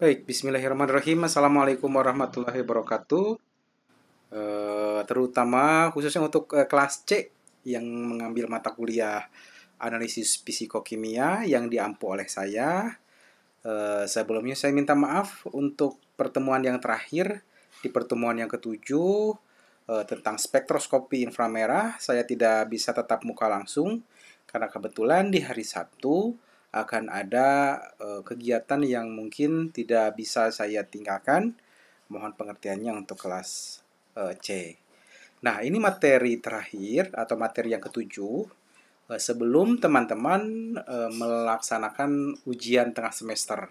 Baik, bismillahirrahmanirrahim. Assalamualaikum warahmatullahi wabarakatuh. Terutama khususnya untuk kelas C yang mengambil mata kuliah analisis fisikokimia yang diampu oleh saya. Sebelumnya saya minta maaf untuk pertemuan yang terakhir. Di pertemuan yang ketujuh tentang spektroskopi inframerah, saya tidak bisa tatap muka langsung karena kebetulan di hari Sabtu akan ada kegiatan yang mungkin tidak bisa saya tinggalkan. Mohon pengertiannya untuk kelas C. Nah, ini materi terakhir atau materi yang ketujuh sebelum teman-teman melaksanakan ujian tengah semester.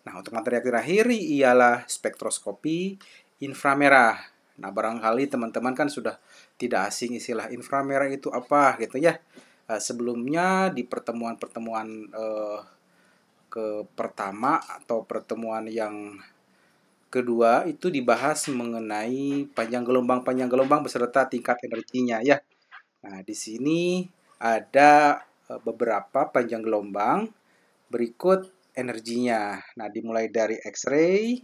Nah, untuk materi yang terakhir ialah spektroskopi inframerah. Nah, barangkali teman-teman kan sudah tidak asing istilah inframerah itu apa gitu ya. Sebelumnya di pertemuan-pertemuan pertama atau pertemuan yang kedua itu dibahas mengenai panjang gelombang beserta tingkat energinya ya. Nah, di sini ada beberapa panjang gelombang berikut energinya. Nah, dimulai dari X-ray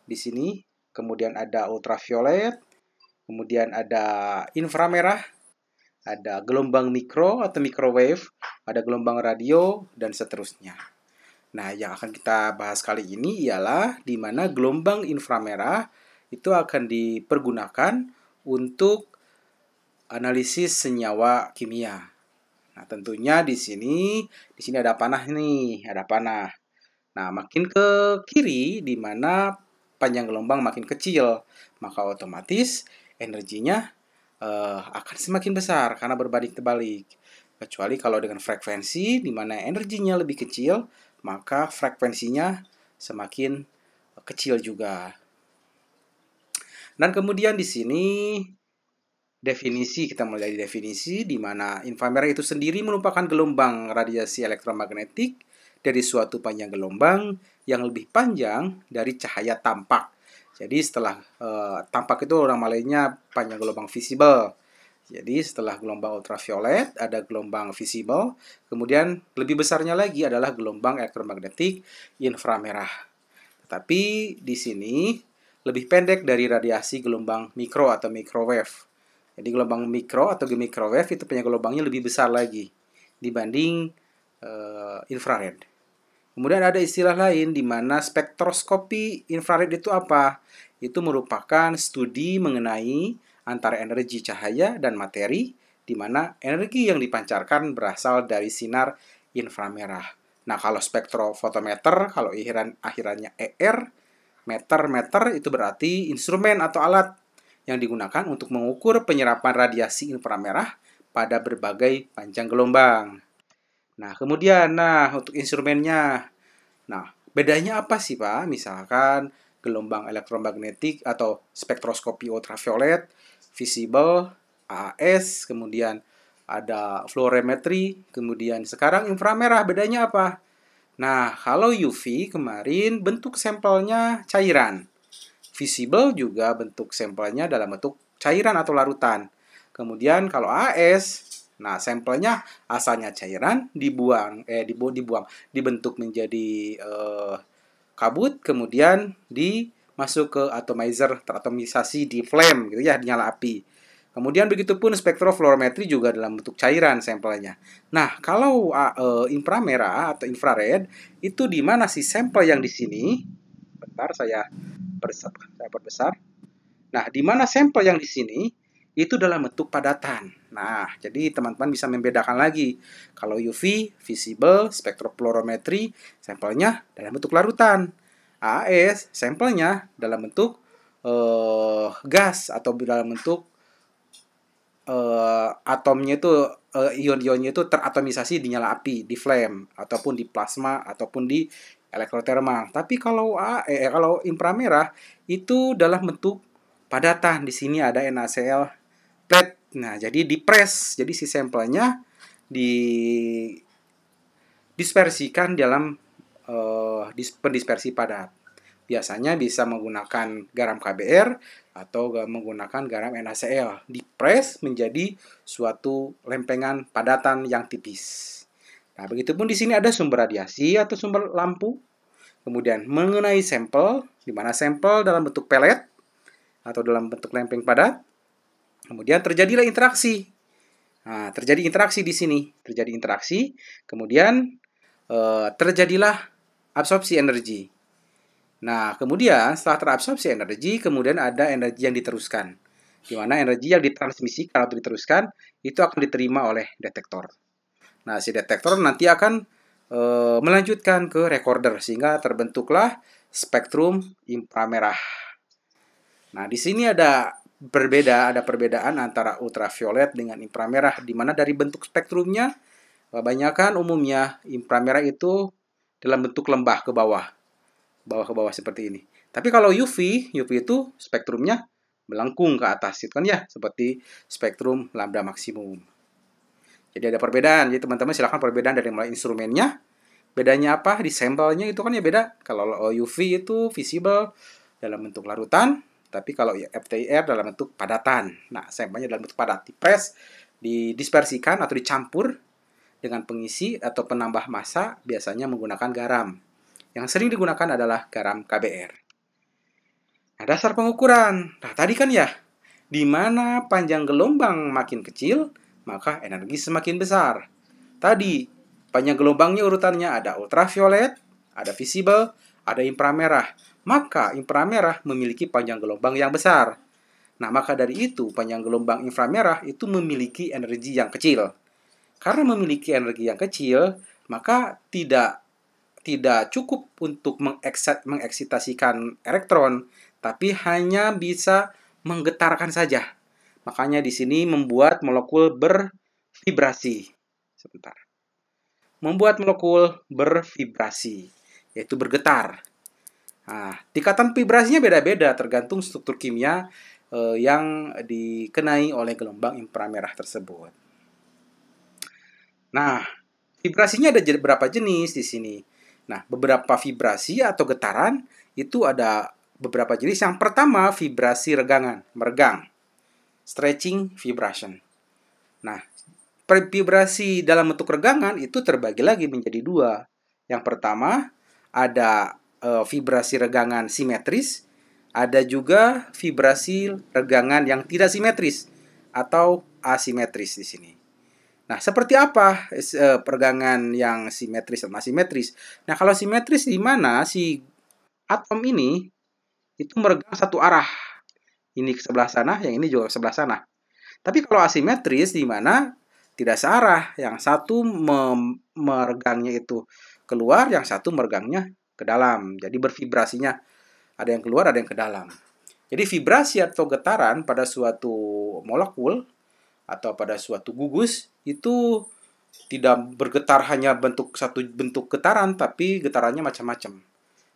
di sini, kemudian ada ultraviolet, kemudian ada inframerah, ada gelombang mikro atau microwave, ada gelombang radio dan seterusnya. Nah, yang akan kita bahas kali ini ialah di mana gelombang inframerah itu akan dipergunakan untuk analisis senyawa kimia. Nah, tentunya di sini ada panah nih, ada panah. Nah, makin ke kiri di mana panjang gelombang makin kecil, maka otomatis energinya akan semakin besar karena berbanding terbalik. Kecuali kalau dengan frekuensi di mana energinya lebih kecil, maka frekuensinya semakin kecil juga. Dan kemudian di sini kita mulai dari definisi di mana inframerah itu sendiri merupakan gelombang radiasi elektromagnetik dari suatu panjang gelombang yang lebih panjang dari cahaya tampak. Jadi setelah tampak itu namanya panjang gelombang visible. Jadi setelah gelombang ultraviolet ada gelombang visible, kemudian lebih besarnya lagi adalah gelombang elektromagnetik inframerah. Tetapi di sini lebih pendek dari radiasi gelombang mikro atau microwave. Jadi gelombang mikro atau microwave itu punya gelombangnya lebih besar lagi dibanding infrared. Kemudian ada istilah lain di mana spektroskopi infrared itu apa? Itu merupakan studi mengenai antara energi cahaya dan materi, di mana energi yang dipancarkan berasal dari sinar inframerah. Nah, kalau spektrofotometer, kalau akhirannya ER, meter itu berarti instrumen atau alat yang digunakan untuk mengukur penyerapan radiasi inframerah pada berbagai panjang gelombang. Nah, kemudian, untuk instrumennya. Nah, bedanya apa sih, Pak? Misalkan gelombang elektromagnetik atau spektroskopi ultraviolet, visible, AAS, kemudian ada fluorimetri, kemudian sekarang inframerah, bedanya apa? Nah, kalau UV kemarin bentuk sampelnya cairan. Visible juga bentuk sampelnya dalam bentuk cairan atau larutan. Kemudian kalau AS, nah sampelnya asalnya cairan dibentuk menjadi kabut, kemudian dimasuk ke atomizer, teratomisasi di flame gitu ya, dinyala api. Kemudian begitupun spektrofluorometri juga dalam bentuk cairan sampelnya. Nah, kalau inframerah atau infrared itu di mana sih sampel yang di sini? Bentar saya perbesar. Nah, di mana sampel yang di sini itu dalam bentuk padatan. Nah, jadi teman-teman bisa membedakan lagi. Kalau UV, visible, spektrofluorometri, sampelnya dalam bentuk larutan. AS, sampelnya dalam bentuk gas atau dalam bentuk atomnya itu ion-ionnya itu teratomisasi di nyala api, di flame ataupun di plasma ataupun di elektrotermal. Tapi kalau kalau inframerah itu dalam bentuk padatan. Di sini ada NaCl plate. Nah, jadi dipres. Jadi si sampelnya dispersikan dalam pendispersi padat. Biasanya bisa menggunakan garam KBr atau menggunakan garam NaCl. Dipres menjadi suatu lempengan padatan yang tipis. Nah, begitupun di sini ada sumber radiasi atau sumber lampu. kemudian mengenai sampel, di mana sampel dalam bentuk pelet atau dalam bentuk lempeng padat, kemudian terjadilah interaksi. Nah, terjadi interaksi di sini, terjadi interaksi, kemudian terjadilah absorpsi energi. Nah, kemudian setelah terabsorpsi energi, kemudian ada energi yang diteruskan, di mana energi yang ditransmisikan atau diteruskan itu akan diterima oleh detektor. Nah, si detektor nanti akan melanjutkan ke recorder sehingga terbentuklah spektrum inframerah. Nah, di sini ada perbedaan antara ultraviolet dengan inframerah, di mana dari bentuk spektrumnya kebanyakan umumnya inframerah itu dalam bentuk lembah ke bawah ke bawah seperti ini. Tapi kalau UV itu spektrumnya melengkung ke atas, itu kan ya, seperti spektrum lambda maksimum. Jadi ada perbedaan. Jadi teman-teman silakan perbedaan dari mulai instrumennya. Bedanya apa? Di sampelnya itu kan ya beda. Kalau UV itu visible dalam bentuk larutan, tapi kalau FTIR dalam bentuk padatan. Nah, sampelnya dalam bentuk padat, dipres, didispersikan atau dicampur dengan pengisi atau penambah massa, biasanya menggunakan garam. Yang sering digunakan adalah garam KBr. Nah, dasar pengukuran. Nah, tadi kan ya, di mana panjang gelombang makin kecil, maka energi semakin besar. Tadi, panjang gelombangnya urutannya ada ultraviolet, ada visible, ada inframerah. Maka inframerah memiliki panjang gelombang yang besar. Nah, maka dari itu panjang gelombang inframerah itu memiliki energi yang kecil. Karena memiliki energi yang kecil, maka tidak cukup untuk mengeksitasikan elektron, tapi hanya bisa menggetarkan saja. Makanya di sini membuat molekul bervibrasi. Sebentar. Membuat molekul bervibrasi, yaitu bergetar. Nah, tingkatan vibrasinya beda-beda tergantung struktur kimia yang dikenai oleh gelombang inframerah tersebut. Nah, vibrasinya ada beberapa jenis di sini. Nah, beberapa vibrasi atau getaran itu ada beberapa jenis. Yang pertama, vibrasi regangan, meregang. Stretching vibration. Nah, vibrasi dalam bentuk regangan itu terbagi lagi menjadi dua. Yang pertama, ada vibrasi regangan simetris. Ada juga vibrasi regangan yang tidak simetris atau asimetris di sini. Nah, seperti apa peregangan yang simetris dan asimetris? Nah, kalau simetris di mana si atom ini itu meregang satu arah. Ini ke sebelah sana, yang ini juga ke sebelah sana. Tapi kalau asimetris di mana tidak searah, yang satu meregangnya itu keluar, yang satu meregangnya ke dalam. Jadi bervibrasinya ada yang keluar, ada yang ke dalam. Jadi vibrasi atau getaran pada suatu molekul atau pada suatu gugus itu tidak bergetar hanya satu bentuk getaran, tapi getarannya macam-macam.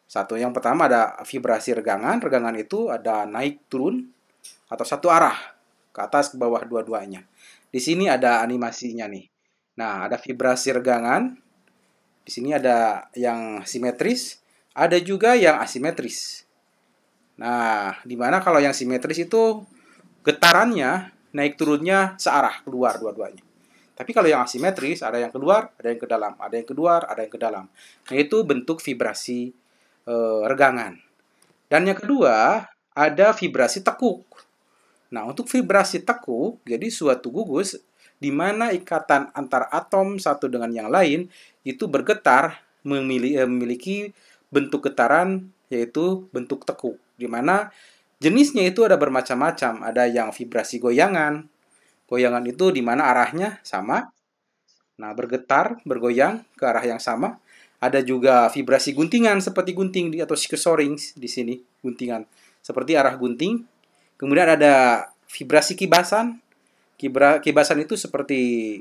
Satu, yang pertama ada vibrasi regangan. Regangan itu ada naik turun atau satu arah, ke atas ke bawah dua-duanya. Di sini ada animasinya nih. Nah, ada vibrasi regangan. Di sini ada yang simetris, ada juga yang asimetris. Nah, dimana kalau yang simetris itu getarannya naik turunnya searah, keluar dua-duanya. Tapi kalau yang asimetris, ada yang keluar, ada yang ke dalam, ada yang keluar, ada yang ke dalam. Nah, itu bentuk vibrasi regangan. Dan yang kedua, ada vibrasi tekuk. Nah, untuk vibrasi tekuk, jadi suatu gugus di mana ikatan antar atom satu dengan yang lain itu bergetar memiliki bentuk getaran yaitu bentuk tekuk, di mana jenisnya itu ada bermacam-macam. Ada yang vibrasi goyangan. Goyangan itu di mana arahnya sama. Nah, bergetar, bergoyang ke arah yang sama. Ada juga vibrasi guntingan seperti gunting atau skisoring di sini, guntingan. Seperti arah gunting. Kemudian ada vibrasi kibasan. Kibasan itu seperti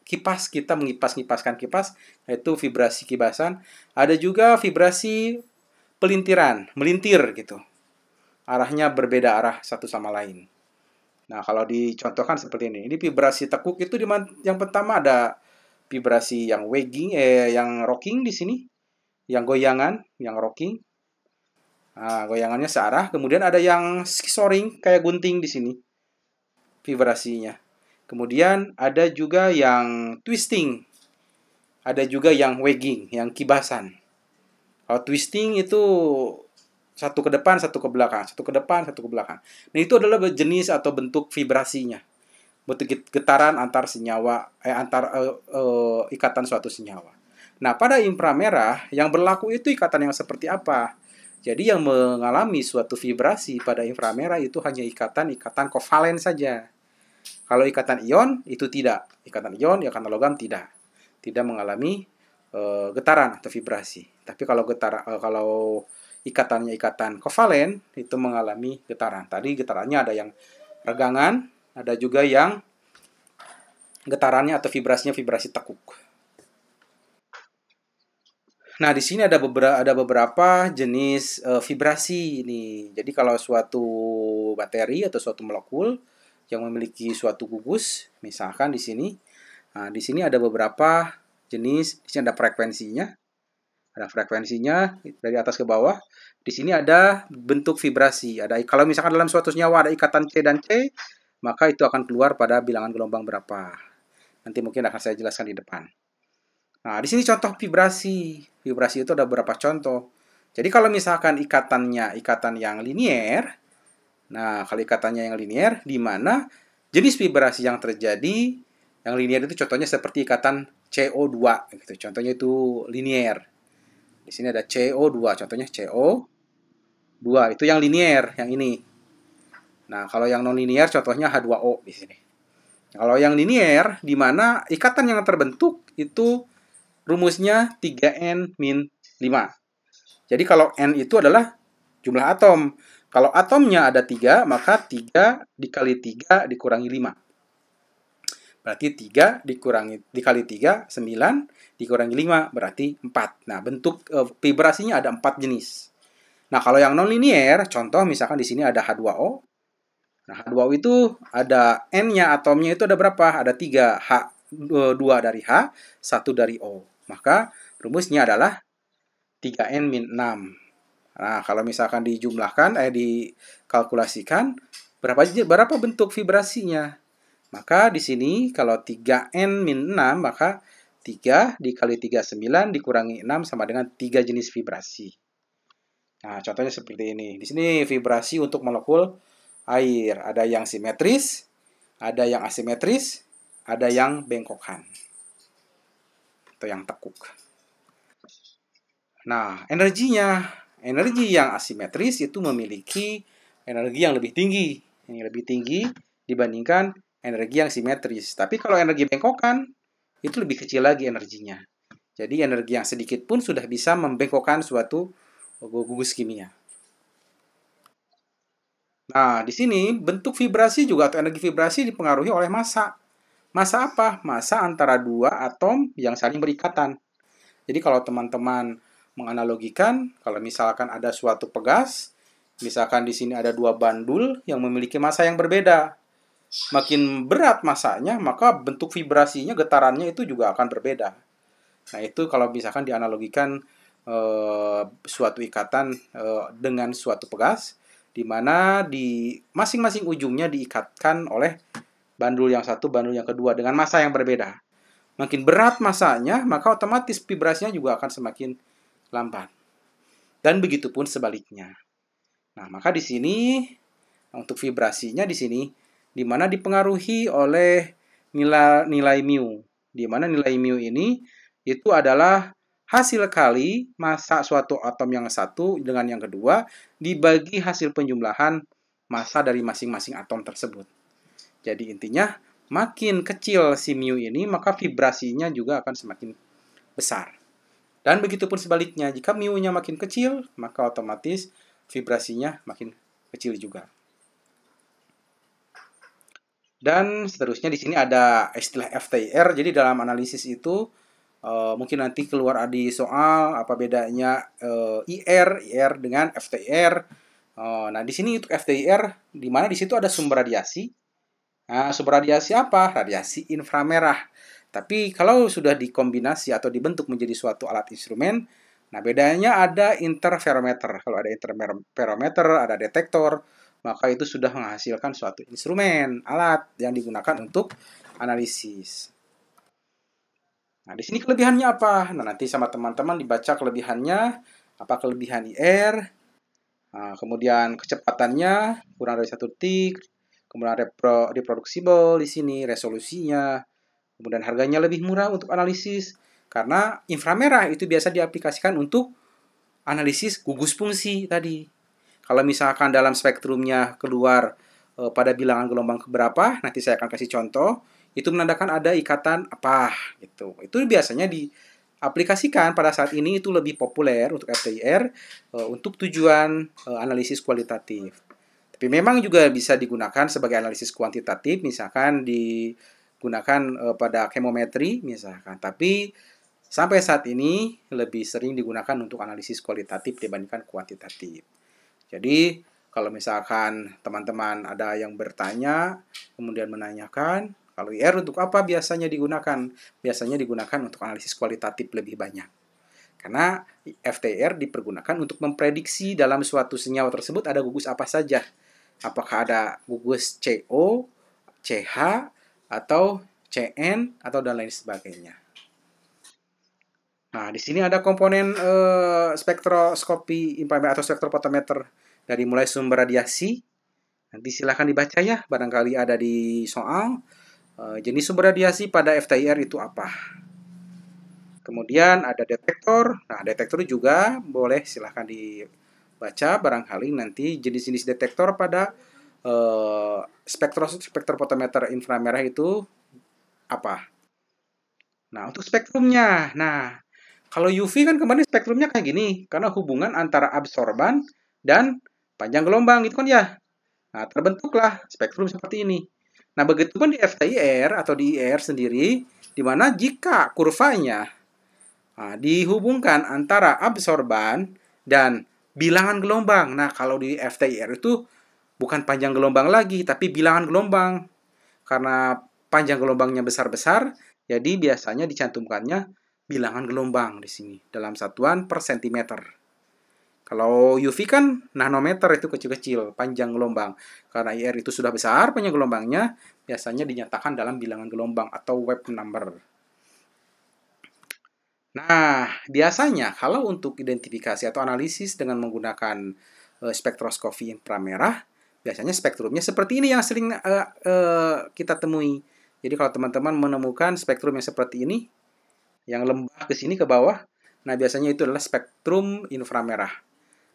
kipas, kita mengipaskan kipas, yaitu vibrasi kibasan. Ada juga vibrasi pelintiran, melintir gitu. Arahnya berbeda arah satu sama lain. Nah, kalau dicontohkan seperti ini. Ini vibrasi tekuk itu yang pertama ada vibrasi yang yang rocking di sini, yang goyangan, yang rocking. Nah, goyangannya searah. Kemudian ada yang skisoring kayak gunting di sini, vibrasinya. Kemudian ada juga yang twisting. Ada juga yang wagging, yang kibasan. Kalau twisting itu satu ke depan, satu ke belakang, satu ke depan, satu ke belakang. Nah, itu adalah jenis atau bentuk vibrasinya. Bentuk getaran antar senyawa, ikatan suatu senyawa. Nah, pada inframerah yang berlaku itu ikatan yang seperti apa? Jadi yang mengalami suatu vibrasi pada inframerah itu hanya ikatan-ikatan kovalen saja. Kalau ikatan ion itu tidak. Ikatan ion, ikatan logam tidak. Tidak mengalami getaran atau vibrasi. Tapi kalau ikatannya ikatan kovalen itu mengalami getaran. Tadi getarannya ada yang regangan, ada juga yang getarannya atau vibrasinya vibrasi tekuk. Nah, di sini ada beberapa jenis vibrasi ini. Jadi kalau suatu materi atau suatu molekul yang memiliki suatu gugus, misalkan di sini, nah di sini ada beberapa jenis. Di sini ada frekuensinya, dari atas ke bawah. Di sini ada bentuk vibrasi. Kalau misalkan dalam suatu senyawa ada ikatan C dan C, maka itu akan keluar pada bilangan gelombang berapa. Nanti mungkin akan saya jelaskan di depan. Nah, di sini contoh vibrasi. Vibrasi itu ada beberapa contoh. Jadi kalau misalkan ikatannya ikatan yang linier, nah kalau ikatannya yang linier, di mana jenis vibrasi yang terjadi, yang linier itu contohnya seperti ikatan CO2, gitu. Contohnya itu linier. Di sini ada CO2, contohnya CO2, itu yang linier, yang ini. Nah, kalau yang non linier contohnya H2O di sini. Kalau yang linier, di mana ikatan yang terbentuk itu rumusnya 3N-5. Jadi kalau N itu adalah jumlah atom. Kalau atomnya ada 3, maka 3 dikali 3 dikurangi 5. Berarti 3 dikali 3, 9, dikurangi 5, berarti 4. Nah, bentuk vibrasinya ada 4 jenis. Nah, kalau yang non-linier, contoh misalkan di sini ada H2O. Nah, H2O itu ada N-nya, atomnya itu ada berapa? Ada 3. H2 dari H, 1 dari O. Maka rumusnya adalah 3N-6. Nah, kalau misalkan dikalkulasikan, berapa bentuk vibrasinya? Maka di sini kalau 3N-6, maka 3 dikali 3, 9, dikurangi 6 sama dengan 3 jenis vibrasi. Nah, contohnya seperti ini. Di sini vibrasi untuk molekul air. Ada yang simetris, ada yang asimetris, ada yang bengkokan. Atau yang tekuk. Nah, energi yang asimetris itu memiliki energi yang lebih tinggi. Yang lebih tinggi dibandingkan energi yang simetris. Tapi kalau energi bengkokan, itu lebih kecil lagi energinya. Jadi energi yang sedikit pun sudah bisa membengkokkan suatu gugus kimia. Nah, di sini bentuk vibrasi juga atau energi vibrasi dipengaruhi oleh massa. Massa apa? Massa antara dua atom yang saling berikatan. Jadi kalau teman-teman menganalogikan, kalau misalkan ada suatu pegas, misalkan di sini ada dua bandul yang memiliki massa yang berbeda. Makin berat massanya, maka bentuk vibrasinya, getarannya itu juga akan berbeda. Nah, itu kalau misalkan dianalogikan suatu ikatan dengan suatu pegas, di mana di masing-masing ujungnya diikatkan oleh bandul yang satu, bandul yang kedua dengan massa yang berbeda. Makin berat massanya, maka otomatis vibrasinya juga akan semakin lambat. Dan begitu pun sebaliknya. Nah, maka di sini untuk vibrasinya di sini di mana dipengaruhi oleh nilai mu. Di mana nilai mu ini itu adalah hasil kali massa suatu atom yang satu dengan yang kedua dibagi hasil penjumlahan massa dari masing-masing atom tersebut. Jadi intinya makin kecil si mu ini, maka vibrasinya juga akan semakin besar. Dan begitu pun sebaliknya, jika mu-nya makin kecil, maka otomatis vibrasinya makin kecil juga. Dan seterusnya di sini ada istilah FTIR. Jadi dalam analisis itu mungkin nanti keluar di soal apa bedanya IR dengan FTIR. Nah, di sini untuk FTIR di mana di situ ada sumber radiasi. Nah, sumber radiasi apa? Radiasi inframerah. Tapi kalau sudah dikombinasi atau dibentuk menjadi suatu alat instrumen, nah bedanya ada interferometer. Kalau ada interferometer, ada detektor, maka itu sudah menghasilkan suatu instrumen, alat yang digunakan untuk analisis. Nah, di sini kelebihannya apa? Nah, nanti sama teman-teman dibaca kelebihannya. apa kelebihan IR, kemudian kecepatannya kurang dari 1 detik, kemudian reproducible di sini, resolusinya, kemudian harganya lebih murah untuk analisis, karena inframerah itu biasa diaplikasikan untuk analisis gugus fungsi tadi. Kalau misalkan dalam spektrumnya keluar pada bilangan gelombang keberapa, nanti saya akan kasih contoh, itu menandakan ada ikatan apa gitu. Itu biasanya diaplikasikan pada saat ini itu lebih populer untuk FTIR untuk tujuan analisis kualitatif. Tapi memang juga bisa digunakan sebagai analisis kuantitatif, misalkan digunakan pada chemometry misalkan. Tapi sampai saat ini lebih sering digunakan untuk analisis kualitatif dibandingkan kuantitatif. Jadi, kalau misalkan teman-teman ada yang bertanya, kemudian menanyakan, kalau IR untuk apa biasanya digunakan? Biasanya digunakan untuk analisis kualitatif lebih banyak. Karena FTIR dipergunakan untuk memprediksi dalam suatu senyawa tersebut ada gugus apa saja. Apakah ada gugus CO, CH, atau CN, atau dan lain sebagainya. Nah, di sini ada komponen spektroskopi inframerah atau spektrofotometer dari mulai sumber radiasi. Nanti silahkan dibaca ya, barangkali ada di soal. Jenis sumber radiasi pada FTIR itu apa? Kemudian ada detektor. Nah, detektor juga boleh silahkan dibaca, barangkali nanti jenis-jenis detektor pada spektrofotometer inframerah itu apa? Nah, untuk spektrumnya. Nah, kalau UV kan kemarin spektrumnya kayak gini, karena hubungan antara absorban dan panjang gelombang gitu kan ya. Nah, terbentuklah spektrum seperti ini. Nah, begitupun di FTIR atau di IR sendiri, di mana jika kurvanya dihubungkan antara absorban dan bilangan gelombang. Nah, kalau di FTIR itu bukan panjang gelombang lagi, tapi bilangan gelombang. Karena panjang gelombangnya besar-besar, jadi biasanya dicantumkannya bilangan gelombang di sini dalam satuan per sentimeter. Kalau UV kan nanometer itu kecil-kecil, panjang gelombang. Karena IR itu sudah besar panjang gelombangnya, biasanya dinyatakan dalam bilangan gelombang atau wave number. Nah, biasanya kalau untuk identifikasi atau analisis dengan menggunakan spektroskopi inframerah, biasanya spektrumnya seperti ini yang sering kita temui. Jadi kalau teman-teman menemukan spektrum yang seperti ini, yang lembah ke sini ke bawah, nah biasanya itu adalah spektrum inframerah.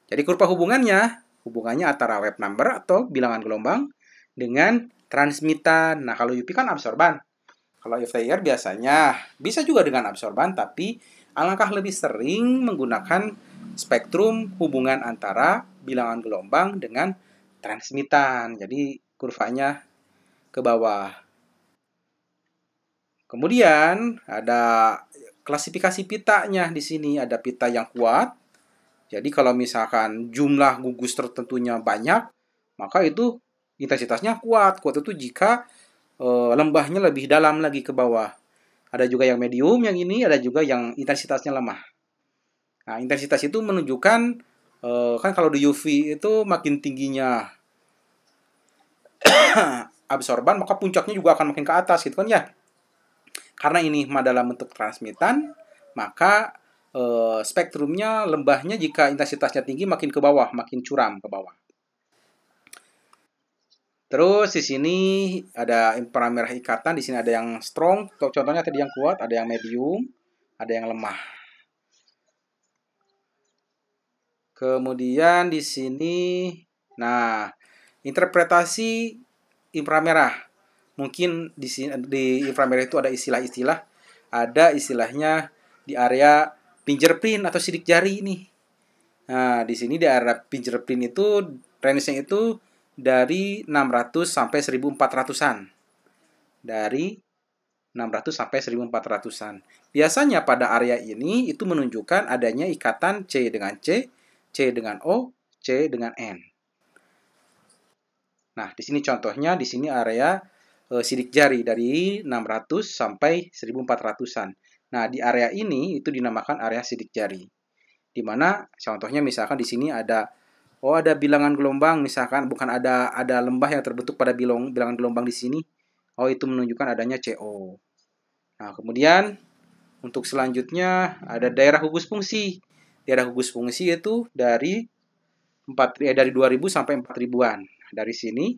Jadi kurva hubungannya antara wave number atau bilangan gelombang dengan transmitan. Nah, kalau UV kan absorban. Kalau FTIR biasanya bisa juga dengan absorban, tapi alangkah lebih sering menggunakan spektrum hubungan antara bilangan gelombang dengan transmitan. Jadi kurvanya ke bawah. Kemudian ada klasifikasi pitanya di sini. Ada pita yang kuat. Jadi kalau misalkan jumlah gugus tertentunya banyak, maka itu intensitasnya kuat. Kuat itu jika lembahnya lebih dalam lagi ke bawah. Ada juga yang medium yang ini, ada juga yang intensitasnya lemah. Nah, intensitas itu menunjukkan kan kalau di UV itu makin tingginya absorban, maka puncaknya juga akan makin ke atas gitu kan ya. Karena ini dalam bentuk transmitan, maka spektrumnya lembahnya jika intensitasnya tinggi makin ke bawah, makin curam ke bawah. Terus di sini ada inframerah ikatan, di sini ada yang strong, contohnya tadi yang kuat, ada yang medium, ada yang lemah. Kemudian di sini, nah, interpretasi inframerah. Mungkin di inframerah itu ada istilah-istilah, ada istilahnya di area fingerprint atau sidik jari ini. Nah, di sini di area fingerprint itu range-nya itu dari 600 sampai 1400-an. Dari 600 sampai 1400-an. Biasanya pada area ini itu menunjukkan adanya ikatan C dengan C, C dengan O, C dengan N. Nah, di sini contohnya, di sini area sidik jari dari 600 sampai 1400-an. Nah, di area ini itu dinamakan area sidik jari. Di mana contohnya misalkan di sini ada bilangan gelombang, misalkan bukan ada lembah yang terbentuk pada bilangan gelombang di sini. Oh, itu menunjukkan adanya CO. Nah, kemudian untuk selanjutnya ada daerah gugus fungsi. Daerah gugus fungsi itu dari 2000 sampai 4000-an. Dari sini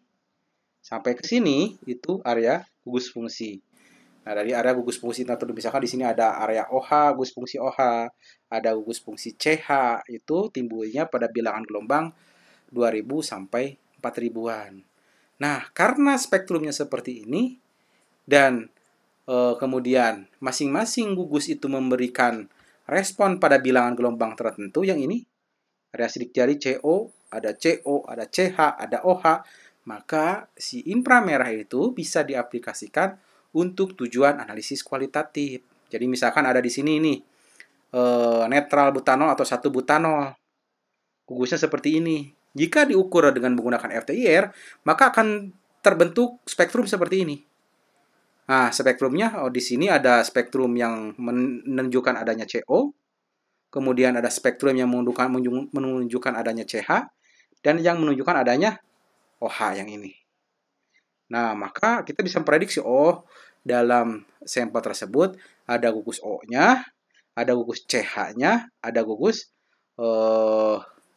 sampai ke sini itu area gugus fungsi. Nah, dari area gugus fungsi tertentu misalkan di sini ada area OH, gugus fungsi OH, ada gugus fungsi CH, itu timbulnya pada bilangan gelombang 2000 sampai 4000-an. Nah, karena spektrumnya seperti ini dan kemudian masing-masing gugus itu memberikan respon pada bilangan gelombang tertentu, yang ini area sidik jari CO, ada CH, ada OH, maka si inframerah itu bisa diaplikasikan untuk tujuan analisis kualitatif. Jadi misalkan ada di sini nih netral butanol atau 1 butanol. Gugusnya seperti ini. Jika diukur dengan menggunakan FTIR, maka akan terbentuk spektrum seperti ini. Nah, spektrumnya di sini ada spektrum yang menunjukkan adanya CO, kemudian ada spektrum yang menunjukkan adanya CH, dan yang menunjukkan adanya OH yang ini. Nah, maka kita bisa memprediksi, dalam sampel tersebut ada gugus O-nya, ada gugus CH-nya, ada gugus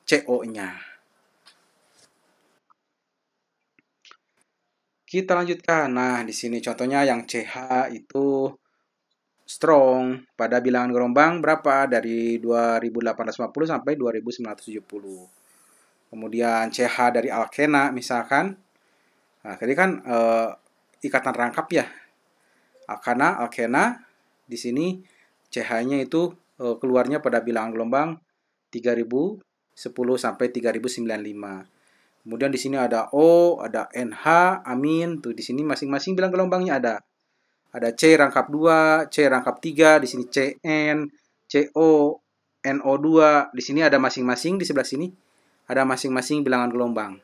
CO-nya. Kita lanjutkan. Nah, di sini contohnya yang CH itu strong pada bilangan gelombang berapa? Dari 2850 sampai 2970. Kemudian CH dari alkena misalkan. Nah, tadi kan ikatan rangkap ya. Alkena di sini CH-nya itu keluarnya pada bilangan gelombang 3010 sampai 3095. Kemudian di sini ada O, ada NH, amin. Tuh di sini masing-masing bilang gelombangnya ada. Ada C rangkap 2, C rangkap 3, di sini CN, CO, NO2. Di sini ada masing-masing, di sebelah sini ada masing-masing bilangan gelombang.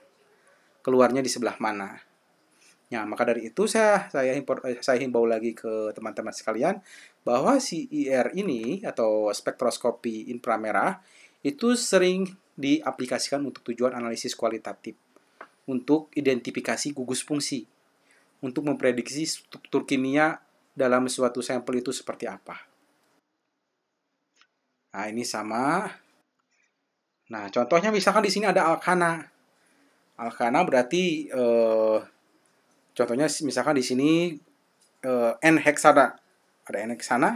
Keluarnya di sebelah mana? Ya, maka dari itu saya himbau lagi ke teman-teman sekalian bahwa si IR ini atau spektroskopi inframerah itu sering diaplikasikan untuk tujuan analisis kualitatif, untuk identifikasi gugus fungsi, untuk memprediksi struktur kimia dalam suatu sampel itu seperti apa. Nah, ini sama. Nah, contohnya misalkan di sini ada alkana. Alkana berarti contohnya misalkan di sini N-heksana. Ada N-heksana.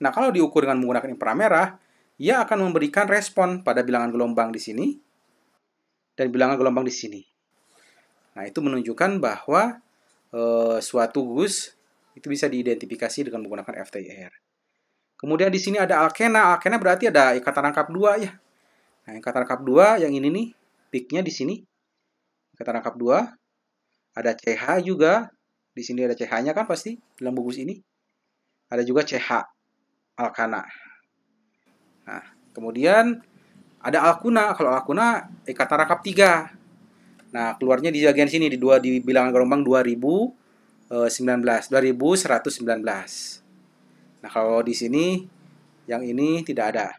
Nah, kalau diukur dengan menggunakan inframerah, ia akan memberikan respon pada bilangan gelombang di sini dan bilangan gelombang di sini. Nah, itu menunjukkan bahwa suatu gugus itu bisa diidentifikasi dengan menggunakan FTIR. Kemudian di sini ada alkena. Alkena berarti ada ikatan rangkap 2 ya. Nah, ikatan rangkap 2 yang ini nih, peaknya di sini. Ikatan rangkap 2. Ada CH juga. Di sini ada CH-nya kan pasti dalam gugus ini. Ada juga CH alkana. Nah, kemudian ada alkuna. Kalau alkuna ikatan rangkap 3. Nah, keluarnya di bagian sini di bilangan gelombang 2119. Nah, kalau di sini yang ini tidak ada.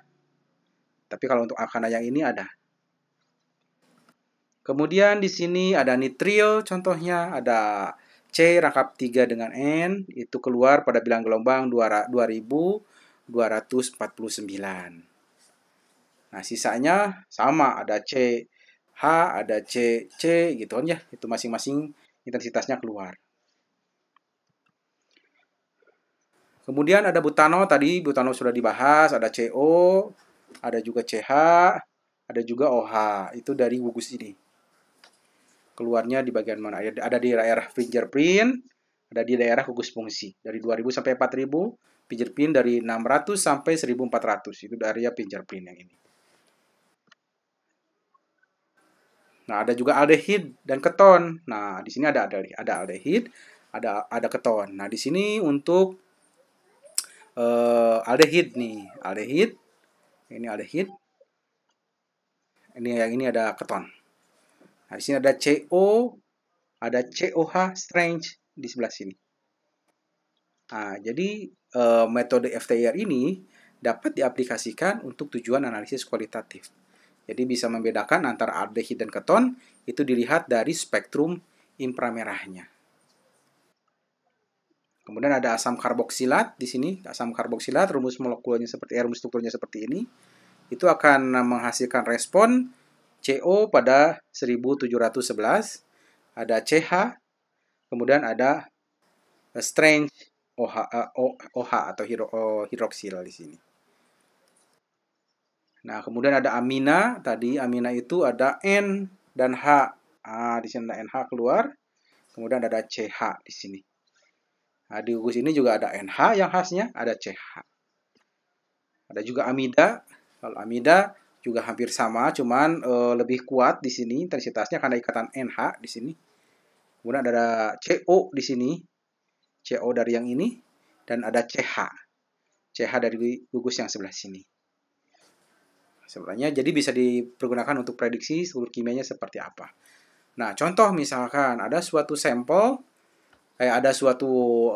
Tapi kalau untuk alkana yang ini ada. Kemudian di sini ada nitril, contohnya ada C rangkap 3 dengan N, itu keluar pada bilangan gelombang 2249. Nah, sisanya sama, ada CH, ada CC gitu kan ya. Itu masing-masing intensitasnya keluar. Kemudian ada butanol, tadi butanol sudah dibahas, ada CO, ada juga CH, ada juga OH, itu dari gugus ini. Keluarnya di bagian mana? Ada di daerah fingerprint, ada di daerah gugus fungsi. Dari 2000 sampai 4000, fingerprint dari 600 sampai 1400. Itu area fingerprint yang ini. Nah, ada juga aldehid dan keton. Nah, di sini ada aldehid, ada keton. Nah, di sini untuk aldehid nih, aldehid. Ini aldehid. Ini yang ini ada keton. Nah, di sini ada CO, ada COH strange di sebelah sini. Nah, jadi metode FTIR ini dapat diaplikasikan untuk tujuan analisis kualitatif. Jadi bisa membedakan antara aldehid dan keton itu dilihat dari spektrum inframerahnya. Kemudian ada asam karboksilat di sini. Asam karboksilat rumus molekulnya rumus strukturnya seperti ini. itu akan menghasilkan respon CO pada 1711, ada CH, kemudian ada strength OH atau hidroksil di sini. Nah, kemudian ada amina, tadi amina itu ada N dan H. Di sini ada NH keluar, kemudian ada CH di sini. Nah, di gugus ini juga ada NH yang khasnya, ada CH. Ada juga amida. Kalau amida juga hampir sama, cuman lebih kuat di sini intensitasnya karena ikatan NH di sini. Kemudian ada CO di sini, CO dari yang ini, dan ada CH. CH dari gugus yang sebelah sini. Sebenarnya jadi bisa dipergunakan untuk prediksi struktur kimianya seperti apa. Nah, contoh misalkan ada suatu sampel, ada suatu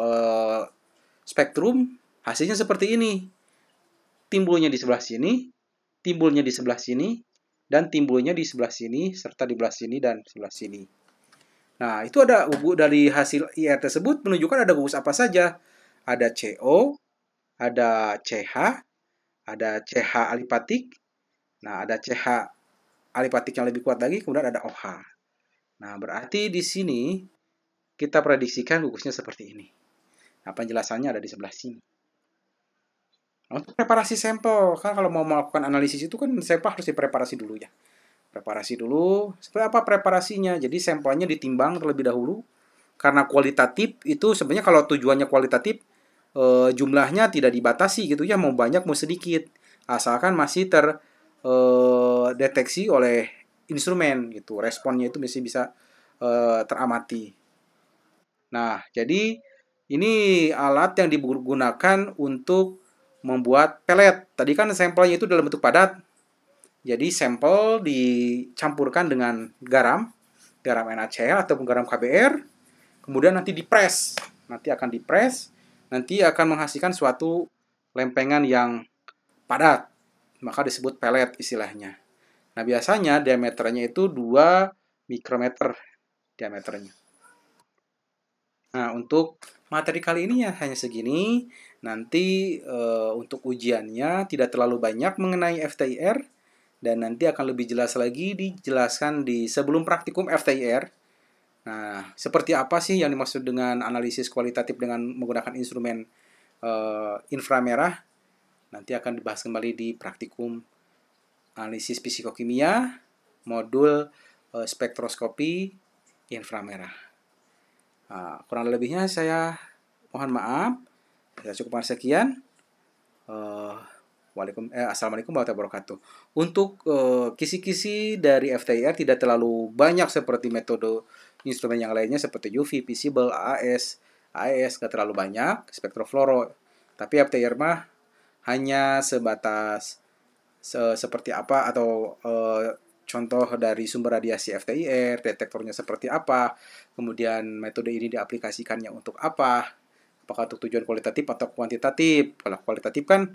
spektrum, hasilnya seperti ini. Timbulnya di sebelah sini, timbulnya di sebelah sini, dan timbulnya di sebelah sini, serta di sebelah sini dan sebelah sini. Nah, itu ada dari hasil IR tersebut menunjukkan ada gugus apa saja. Ada CO, ada CH, ada CH alipatik. Nah, ada CH alipatik yang lebih kuat lagi, kemudian ada OH. Nah, berarti di sini kita prediksikan gugusnya seperti ini. Nah, penjelasannya ada di sebelah sini. Untuk preparasi sampel, kan kalau mau melakukan analisis itu kan sampel harus dipreparasi dulu ya. Preparasi dulu, seperti apa preparasinya? Jadi sampelnya ditimbang terlebih dahulu. Karena kualitatif itu sebenarnya kalau tujuannya kualitatif, jumlahnya tidak dibatasi gitu ya, mau banyak mau sedikit. Asalkan masih terdeteksi oleh instrumen gitu. Responnya itu masih bisa teramati. Nah, jadi ini alat yang digunakan untuk membuat pelet. Tadi kan sampelnya itu dalam bentuk padat. Jadi sampel dicampurkan dengan garam, garam NaCl ataupun garam KBr, kemudian nanti dipres. Nanti akan dipres, nanti akan menghasilkan suatu lempengan yang padat. Maka disebut pelet istilahnya. Nah, biasanya diameternya itu 2 mikrometer diameternya. Nah, untuk materi kali ini ya hanya segini. Nanti untuk ujiannya tidak terlalu banyak mengenai FTIR dan nanti akan lebih jelas lagi dijelaskan di sebelum praktikum FTIR. Nah, seperti apa sih yang dimaksud dengan analisis kualitatif dengan menggunakan instrumen inframerah? Nanti akan dibahas kembali di praktikum analisis fisikokimia modul spektroskopi inframerah. Nah, kurang lebihnya saya mohon maaf. Saya cukupkan sekian. Assalamualaikum warahmatullahi wabarakatuh. Untuk kisi-kisi dari FTIR tidak terlalu banyak seperti metode instrumen yang lainnya seperti UV, visible, AES nggak terlalu banyak, spektrofluoro. Tapi FTIR mah hanya sebatas seperti apa atau contoh dari sumber radiasi FTIR, detektornya seperti apa, kemudian metode ini diaplikasikannya untuk apa, apakah untuk tujuan kualitatif atau kuantitatif. Kalau kualitatif kan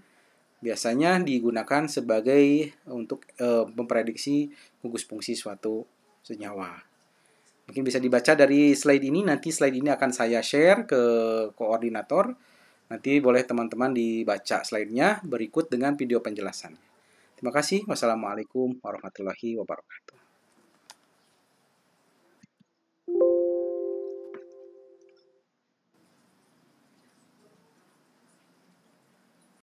biasanya digunakan sebagai untuk memprediksi gugus fungsi suatu senyawa. Mungkin bisa dibaca dari slide ini, nanti slide ini akan saya share ke koordinator. Nanti boleh teman-teman dibaca slide-nya berikut dengan video penjelasannya. Terima kasih. Wassalamualaikum warahmatullahi wabarakatuh.